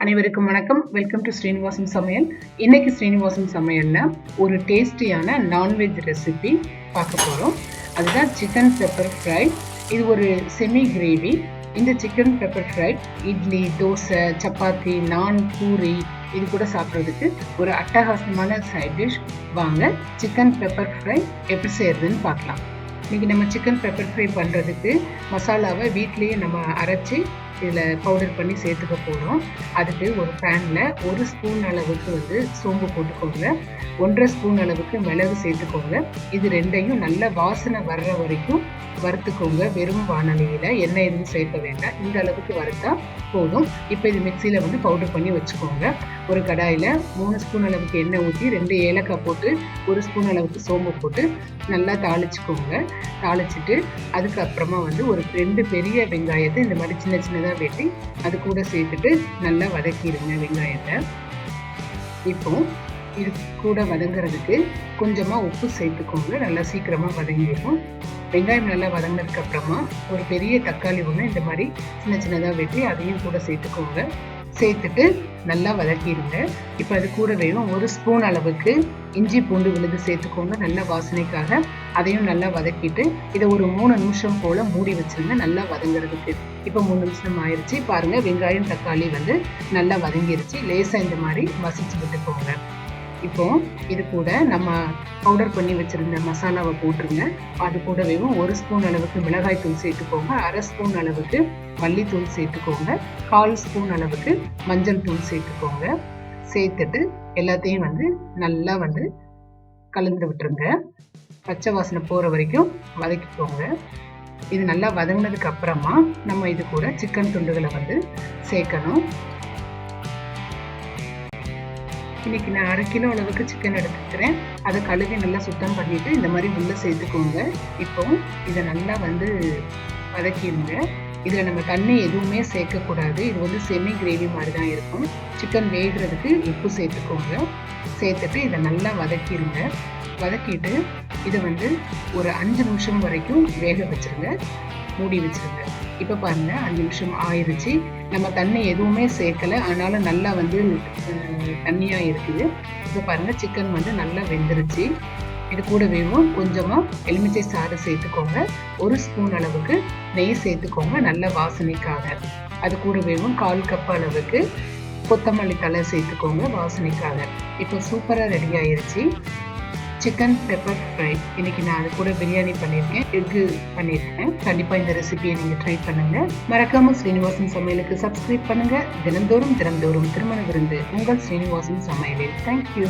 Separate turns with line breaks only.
அனைவருக்கும் வணக்கம். Welcome to Srinivasam சமையல். இன்னைக்கு ஸ்ரீனிவாசம் சமையல்ல ஒரு டேஸ்டியான நான்வெஜ் ரெசிபி பார்க்க போகிறோம். அதுதான் சிக்கன் பெப்பர் ஃப்ரை. இது ஒரு செமி கிரேவி. இந்த chicken pepper fry idli, dosa, chapati, நான், பூரி இது கூட சாப்பிட்றதுக்கு ஒரு அட்டகாசமான சைட் டிஷ். வாங்க சிக்கன் பெப்பர் ஃப்ரை எப்படி செய்யறதுன்னு பார்க்கலாம். இன்றைக்கி நம்ம சிக்கன் பெப்பர் ஃப்ரை பண்ணுறதுக்கு மசாலாவை வீட்லேயே நம்ம அரைச்சி இதில் பவுடர் பண்ணி சேர்த்துக்க போகிறோம். அதுக்கு ஒரு பேனில் 1 ஸ்பூன் அளவுக்கு சோம்பு போட்டுக்கோங்க, 1.5 ஸ்பூன் அளவுக்கு மிளகு சேர்த்துக்கோங்க. இது ரெண்டையும் நல்ல வாசனை வர்ற வரைக்கும் வறுத்துக்கோங்க. வெறும் வானலியில் எண்ணெய் எதுவும் சேர்க்க வேண்டாம். இந்த அளவுக்கு வறுத்தா போதும். இப்போ இது மிக்சியில் பவுடர் பண்ணி வச்சுக்கோங்க. ஒரு கடாயில் 3 ஸ்பூன் அளவுக்கு எண்ணெய் ஊற்றி 2 ஏலக்காய் போட்டு 1 ஸ்பூன் அளவுக்கு சோம்பு போட்டு நல்லா தாளிச்சுக்கோங்க. தாளிச்சிட்டு அதுக்கப்புறமா ஒரு 2 பெரிய வெங்காயத்தை இந்த மாதிரி சின்ன சின்னதாக வெட்டி அது கூட சேர்த்துட்டு நல்லா வதக்கிடுங்க வெங்காயத்தை. இப்போ இது கூட வதங்குறதுக்கு கொஞ்சமாக உப்பு சேர்த்துக்கோங்க. நல்லா சீக்கிரமாக வதங்கிடும். வெங்காயம் நல்லா வதங்கினதுக்கு அப்புறமா ஒரு பெரிய தக்காளி ஒன்று இந்த மாதிரி சின்ன சின்னதாக வெட்டி அதையும் கூட சேர்த்துக்கோங்க. சேர்த்துட்டு நல்லா வதக்கிடுங்க. இப்போ அது கூடவே 1 ஸ்பூன் அளவுக்கு இஞ்சி பூண்டு விழுது சேர்த்துக்கோங்க. நல்ல வாசனைக்காக அதையும் நல்லா வதக்கிட்டு இதை ஒரு 3 நிமிஷம் போல் மூடி வச்சுருங்க நல்லா வதங்குறதுக்கு. இப்போ 3 நிமிஷம் ஆயிடுச்சு. பாருங்கள், வெங்காயம் தக்காளி நல்லா வதங்கிருச்சு. லேசாக இந்த மாதிரி மசிச்சு விட்டுக்கோங்க. இப்போ இது கூட நம்ம பவுடர் பண்ணி வச்சுருந்த மசாலாவை போட்டுருங்க. அது கூடவே 1 ஸ்பூன் அளவுக்கு மிளகாய் தூள் சேர்த்துக்கோங்க, 1/2 ஸ்பூன் அளவுக்கு மல்லித்தூள் சேர்த்துக்கோங்க, 1/4 ஸ்பூன் அளவுக்கு மஞ்சள் தூள் சேர்த்துக்கோங்க. சேர்த்துட்டு எல்லாத்தையும் நல்லா கலந்து விட்டுருங்க. பச்சை வாசனை போகிற வரைக்கும் வதக்கிக்கோங்க. இது நல்லா வதங்கினதுக்கு அப்புறமா நம்ம இது கூட சிக்கன் துண்டுகளை சேர்க்கணும். இன்னைக்கு நான் 1/2 கிலோ அளவுக்கு சிக்கன் எடுத்துக்கிறேன். அதை கழுவி நல்லா சுத்தம் பண்ணிட்டு இந்த மாதிரி உள்ளே சேர்த்துக்கோங்க. இப்போ இதை நல்லா வதக்கிடுங்க. இதில் நம்ம தண்ணி எதுவுமே சேர்க்கக்கூடாது. இது செமி கிரேவி மாதிரி தான் இருக்கும். சிக்கன் வேகிறதுக்கு உப்பு சேர்த்துக்கோங்க. சேர்த்துட்டு இதை நல்லா வதக்கிடுங்க. வதக்கிட்டு இதை ஒரு 5 நிமிஷம் வரைக்கும் வேக வச்சுருங்க. மூடி வச்சுருங்க. இப்போ பாருங்கள், 5 நிமிஷம் ஆயிடுச்சு. நம்ம தண்ணி எதுவுமே சேர்க்கலை, ஆனாலும் நல்லா தண்ணியாக இருக்குது. இப்போ பாருங்கள், சிக்கன் நல்லா வெந்துருச்சு. இது கூட கொஞ்சமாக எலுமிச்சை சாறு சேர்த்துக்கோங்க. 1 ஸ்பூன் அளவுக்கு நெய் சேர்த்துக்கோங்க நல்ல வாசனைக்காக. அது கூட 1/4 கப் அளவுக்கு கொத்தமல்லி தழை சேர்த்துக்கோங்க வாசனைக்காக. இப்போ சூப்பராக ரெடி ஆயிடுச்சு சிக்கன் பெப்பர் ஃப்ரை. இன்னைக்கு நான் அது கூட பிரியாணி பண்ணியிருக்கேன், எக்கு பண்ணியிருக்கேன். கண்டிப்பாக இந்த ரெசிபியை நீங்கள் ட்ரை பண்ணுங்கள். மறக்காமல் ஸ்ரீனிவாசன் சமையலுக்கு சப்ஸ்கிரைப் பண்ணுங்கள். தினந்தோறும் திருமண விருந்து உங்கள் ஸ்ரீனிவாசன் சமையலில். தேங்க்யூ.